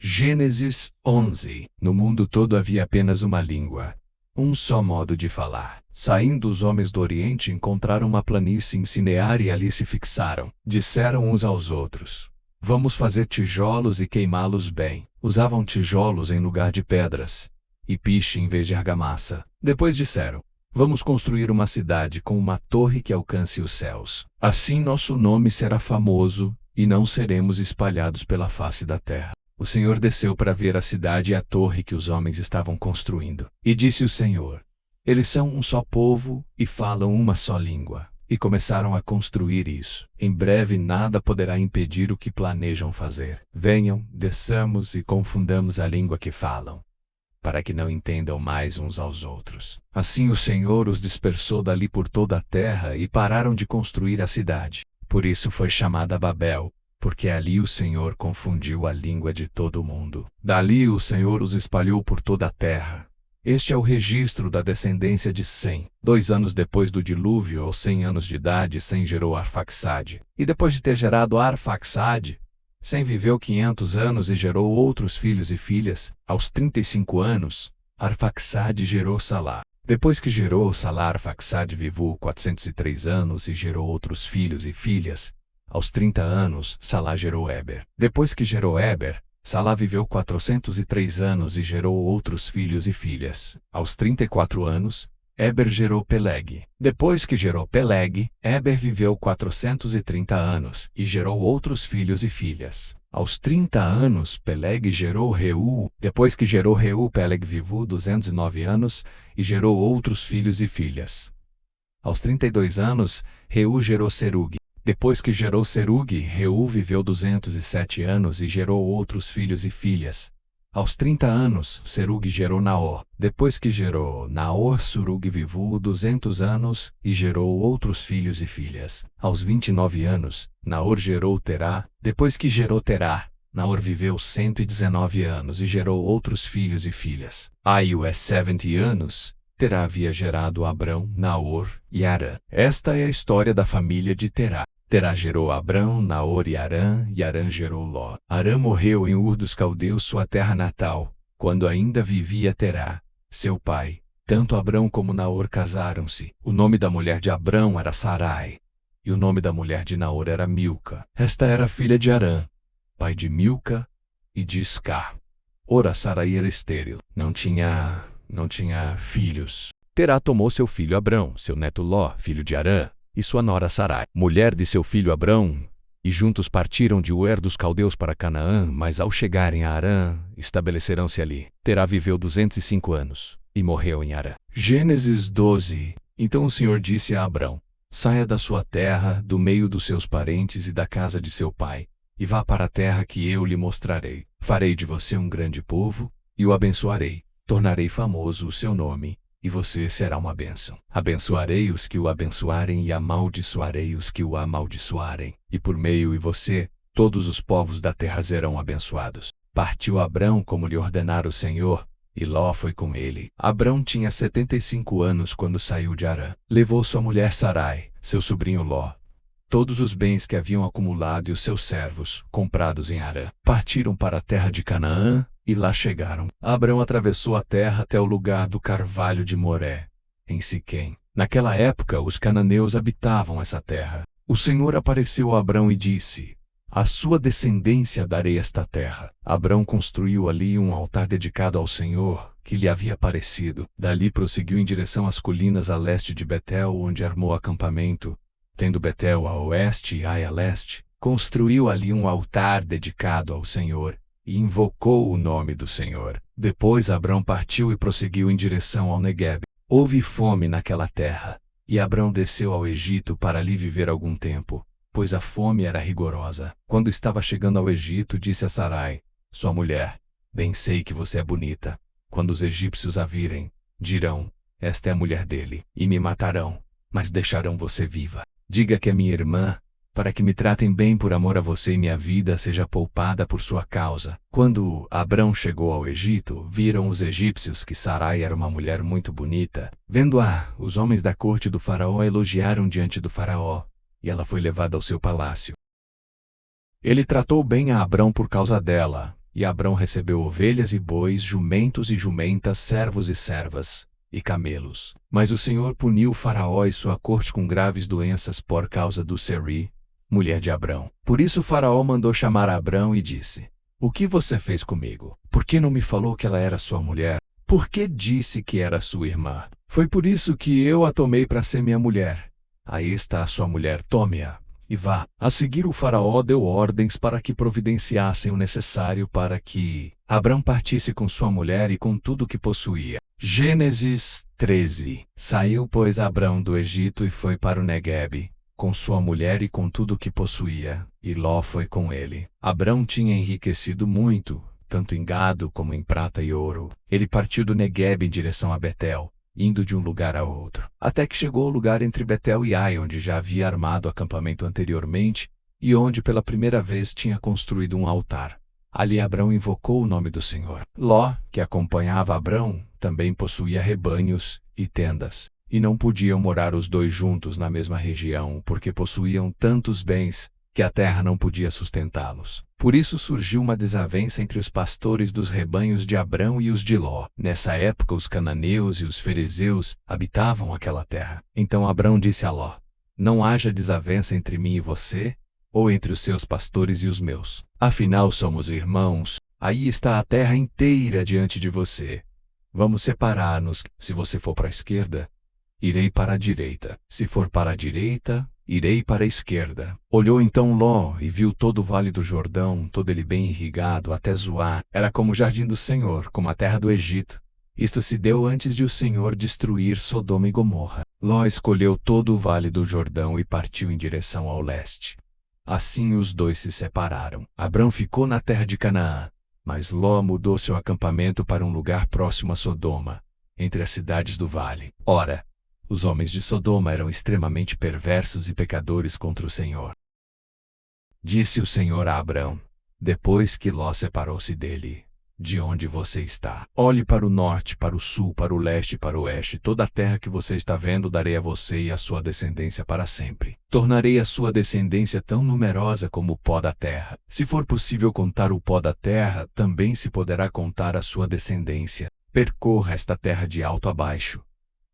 Gênesis 11. No mundo todo havia apenas uma língua, um só modo de falar. Saindo os homens do Oriente encontraram uma planície em Sinear e ali se fixaram. Disseram uns aos outros: vamos fazer tijolos e queimá-los bem. Usavam tijolos em lugar de pedras, e piche em vez de argamassa. Depois disseram: vamos construir uma cidade com uma torre que alcance os céus. Assim nosso nome será famoso, e não seremos espalhados pela face da terra. O Senhor desceu para ver a cidade e a torre que os homens estavam construindo. E disse o Senhor: eles são um só povo e falam uma só língua. E começaram a construir isso. Em breve nada poderá impedir o que planejam fazer. Venham, desçamos e confundamos a língua que falam, para que não entendam mais uns aos outros. Assim o Senhor os dispersou dali por toda a terra e pararam de construir a cidade. Por isso foi chamada Babel, porque ali o Senhor confundiu a língua de todo o mundo. Dali o Senhor os espalhou por toda a terra. Este é o registro da descendência de Sem. 2 anos depois do dilúvio, aos 100 anos de idade, Sem gerou Arfaxade. E depois de ter gerado Arfaxade, Sem viveu 500 anos e gerou outros filhos e filhas. Aos 35 anos, Arfaxade gerou Salá. Depois que gerou Salá, Arfaxade viveu 403 anos e gerou outros filhos e filhas. Aos 30 anos, Salá gerou Eber. Depois que gerou Eber, Salá viveu 403 anos e gerou outros filhos e filhas. Aos 34 anos, Eber gerou Peleg. Depois que gerou Peleg, Eber viveu 430 anos e gerou outros filhos e filhas. Aos 30 anos, Peleg gerou Reu. Depois que gerou Reu, Peleg viveu 209 anos e gerou outros filhos e filhas. Aos 32 anos, Reu gerou Serug. Depois que gerou Serug, Reu viveu 207 anos e gerou outros filhos e filhas. Aos 30 anos, Serug gerou Naor. Depois que gerou Naor, Serug viveu 200 anos e gerou outros filhos e filhas. Aos 29 anos, Naor gerou Terá. Depois que gerou Terá, Naor viveu 119 anos e gerou outros filhos e filhas. Aos 70 anos, Terá havia gerado Abrão, Naor e Arã. Esta é a história da família de Terá. Terá gerou Abrão, Naor e Arã gerou Ló. Arã morreu em Ur dos Caldeus, sua terra natal, quando ainda vivia Terá, seu pai. Tanto Abrão como Naor casaram-se. O nome da mulher de Abrão era Sarai, e o nome da mulher de Naor era Milca. Esta era filha de Arã, pai de Milca e de Iscar. Ora, Sarai era estéril, não tinha filhos. Terá tomou seu filho Abrão, seu neto Ló, filho de Arã, e sua nora Sarai, mulher de seu filho Abrão, e juntos partiram de Ur dos Caldeus para Canaã, mas ao chegarem a Arã, estabeleceram-se ali. Terá viveu 205 anos, e morreu em Arã. Gênesis 12. Então o Senhor disse a Abrão: saia da sua terra, do meio dos seus parentes e da casa de seu pai, e vá para a terra que eu lhe mostrarei. Farei de você um grande povo, e o abençoarei. Tornarei famoso o seu nome, e você será uma bênção. Abençoarei os que o abençoarem e amaldiçoarei os que o amaldiçoarem. E por meio de você, todos os povos da terra serão abençoados. Partiu Abrão como lhe ordenara o Senhor, e Ló foi com ele. Abrão tinha 75 anos quando saiu de Arã. Levou sua mulher Sarai, seu sobrinho Ló, todos os bens que haviam acumulado e os seus servos, comprados em Arã. Partiram para a terra de Canaã, e lá chegaram. Abrão atravessou a terra até o lugar do carvalho de Moré, em Siquém. Naquela época, os cananeus habitavam essa terra. O Senhor apareceu a Abrão e disse: à sua descendência darei esta terra. Abrão construiu ali um altar dedicado ao Senhor, que lhe havia aparecido. Dali prosseguiu em direção às colinas a leste de Betel, onde armou acampamento. Tendo Betel a oeste e Ai a leste, construiu ali um altar dedicado ao Senhor, e invocou o nome do Senhor. Depois Abrão partiu e prosseguiu em direção ao Neguebe. Houve fome naquela terra, e Abrão desceu ao Egito para ali viver algum tempo, pois a fome era rigorosa. Quando estava chegando ao Egito, disse a Sarai, sua mulher: bem sei que você é bonita. Quando os egípcios a virem, dirão: esta é a mulher dele, e me matarão, mas deixarão você viva. Diga que é minha irmã, para que me tratem bem por amor a você e minha vida seja poupada por sua causa. Quando Abrão chegou ao Egito, viram os egípcios que Sarai era uma mulher muito bonita. Vendo-a, os homens da corte do faraó a elogiaram diante do faraó, e ela foi levada ao seu palácio. Ele tratou bem a Abrão por causa dela, E Abrão recebeu ovelhas e bois, jumentos e jumentas, servos e servas, e camelos. Mas o Senhor puniu Faraó e sua corte com graves doenças por causa do Seri, mulher de Abrão. Por isso Faraó mandou chamar Abrão e disse: O que você fez comigo? Por que não me falou que ela era sua mulher? Por que disse que era sua irmã? Foi por isso que eu a tomei para ser minha mulher. Aí está a sua mulher, tome-a e vá. A seguir o Faraó deu ordens para que providenciassem o necessário para que Abrão partisse com sua mulher e com tudo o que possuía. Gênesis 13. Saiu, pois, Abrão do Egito e foi para o Neguebe, com sua mulher e com tudo o que possuía, e Ló foi com ele. Abrão tinha enriquecido muito, tanto em gado como em prata e ouro. Ele partiu do Neguebe em direção a Betel, indo de um lugar a outro, até que chegou ao lugar entre Betel e Ai, onde já havia armado acampamento anteriormente, e onde pela primeira vez tinha construído um altar. Ali Abrão invocou o nome do Senhor. Ló, que acompanhava Abrão, também possuía rebanhos e tendas, e não podiam morar os dois juntos na mesma região, porque possuíam tantos bens que a terra não podia sustentá-los. Por isso surgiu uma desavença entre os pastores dos rebanhos de Abrão e os de Ló. Nessa época os cananeus e os ferezeus habitavam aquela terra. Então Abrão disse a Ló: Não haja desavença entre mim e você, ou entre os seus pastores e os meus. Afinal somos irmãos, aí está a terra inteira diante de você. Vamos separar-nos. Se você for para a esquerda, irei para a direita. Se for para a direita, irei para a esquerda. Olhou então Ló e viu todo o vale do Jordão, todo ele bem irrigado, até Zoar. Era como o jardim do Senhor, como a terra do Egito. Isto se deu antes de o Senhor destruir Sodoma e Gomorra. Ló escolheu todo o vale do Jordão e partiu em direção ao leste. Assim os dois se separaram. Abrão ficou na terra de Canaã, mas Ló mudou seu acampamento para um lugar próximo a Sodoma, entre as cidades do vale. Ora, os homens de Sodoma eram extremamente perversos e pecadores contra o Senhor. Disse o Senhor a Abrão, depois que Ló separou-se dele: De onde você está? Olhe para o norte, para o sul, para o leste e para o oeste. Toda a terra que você está vendo darei a você e a sua descendência para sempre. Tornarei a sua descendência tão numerosa como o pó da terra. Se for possível contar o pó da terra, também se poderá contar a sua descendência. Percorra esta terra de alto a baixo,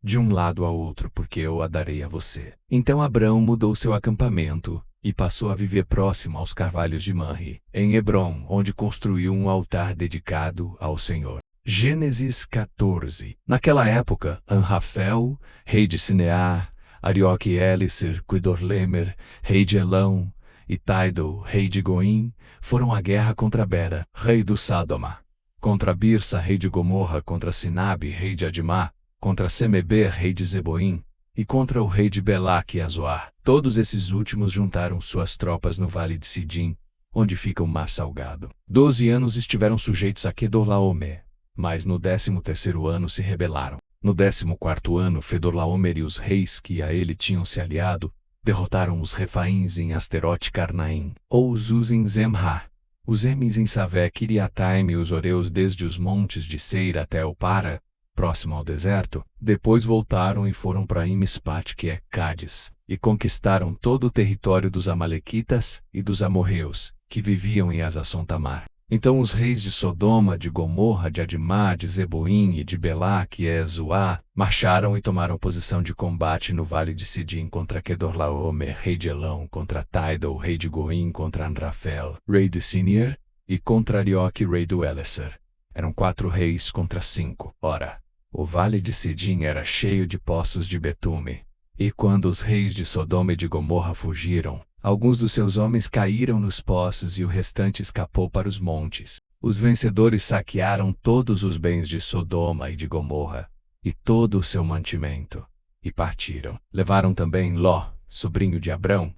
de um lado a outro, porque eu a darei a você. Então Abrão mudou seu acampamento e passou a viver próximo aos carvalhos de Manre, em Hebrom, onde construiu um altar dedicado ao Senhor. Gênesis 14. Naquela época, Anrafel, rei de Sinear, Arioque e Elisir, Quidorlemer, rei de Elão, e Tidal, rei de Goim, foram à guerra contra Bera, rei do Sádoma, contra Birsa, rei de Gomorra, contra Sinabe, rei de Adimá, contra Semeber, rei de Zeboim, e contra o rei de Belaque e Azoar. Todos esses últimos juntaram suas tropas no vale de Sidim, onde fica o mar salgado. 12 anos estiveram sujeitos a Quedorlaomer, mas no 13º ano se rebelaram. No 14º ano, Fedorlaomer e os reis que a ele tinham se aliado, derrotaram os Refaíns em Asterote Carnaim, ou os Uz em Zemra, os Emins em Savé Kiriataim e os Oreus desde os montes de Seir até o Para, próximo ao deserto. Depois voltaram e foram para Imispat, que é Cádiz, e conquistaram todo o território dos Amalequitas e dos amorreus, que viviam em Azazon-Tamar. Então os reis de Sodoma, de Gomorra, de Adimá, de Zeboim e de Belá, que é Zoá, marcharam e tomaram posição de combate no vale de Sidim contra Quedorlaomer, rei de Elão, contra Tidal, rei de Goim, contra Anrafel, rei de Sinir, e contra Arioque, rei do Elisir. Eram 4 reis contra 5. Ora, o vale de Sidim era cheio de poços de betume. E quando os reis de Sodoma e de Gomorra fugiram, alguns dos seus homens caíram nos poços e o restante escapou para os montes. Os vencedores saquearam todos os bens de Sodoma e de Gomorra, e todo o seu mantimento, e partiram. Levaram também Ló, sobrinho de Abrão,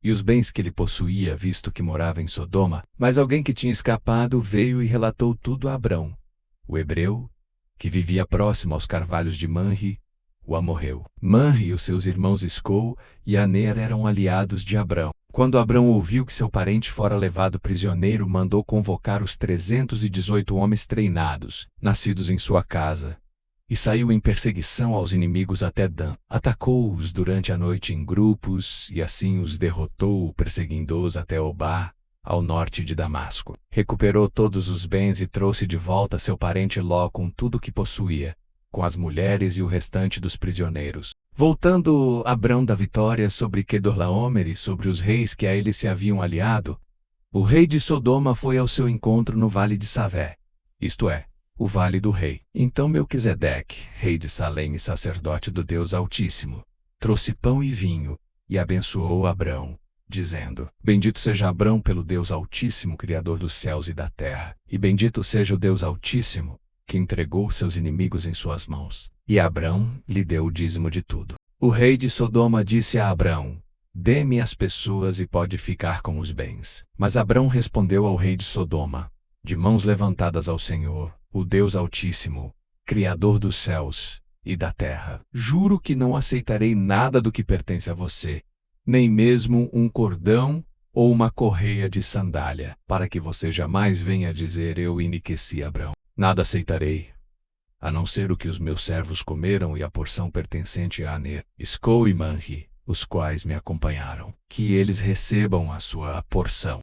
e os bens que ele possuía, visto que morava em Sodoma. Mas alguém que tinha escapado veio e relatou tudo a Abrão, o hebreu, que vivia próximo aos carvalhos de Manre, o amorreu. Manre e os seus irmãos Escol e Aner eram aliados de Abrão. Quando Abrão ouviu que seu parente fora levado prisioneiro, mandou convocar os 318 homens treinados, nascidos em sua casa, e saiu em perseguição aos inimigos até Dan. Atacou-os durante a noite em grupos, e assim os derrotou, perseguindo-os até Obá, ao norte de Damasco. Recuperou todos os bens e trouxe de volta seu parente Ló com tudo o que possuía, com as mulheres e o restante dos prisioneiros. Voltando Abrão da vitória sobre Quedorlaomer e sobre os reis que a ele se haviam aliado, o rei de Sodoma foi ao seu encontro no vale de Savé, isto é, o vale do rei. Então Melquisedeque, rei de Salém e sacerdote do Deus Altíssimo, trouxe pão e vinho, e abençoou Abrão, dizendo: Bendito seja Abrão pelo Deus Altíssimo, Criador dos céus e da terra, e bendito seja o Deus Altíssimo, que entregou seus inimigos em suas mãos. E Abrão lhe deu o dízimo de tudo. O rei de Sodoma disse a Abrão: Dê-me as pessoas e pode ficar com os bens. Mas Abrão respondeu ao rei de Sodoma, de mãos levantadas ao Senhor, o Deus Altíssimo, Criador dos céus e da terra: Juro que não aceitarei nada do que pertence a você, nem mesmo um cordão ou uma correia de sandália, para que você jamais venha dizer: Eu enriqueci Abrão. Nada aceitarei, a não ser o que os meus servos comeram e a porção pertencente a Aner, Escol e Manri, os quais me acompanharam, que eles recebam a sua porção.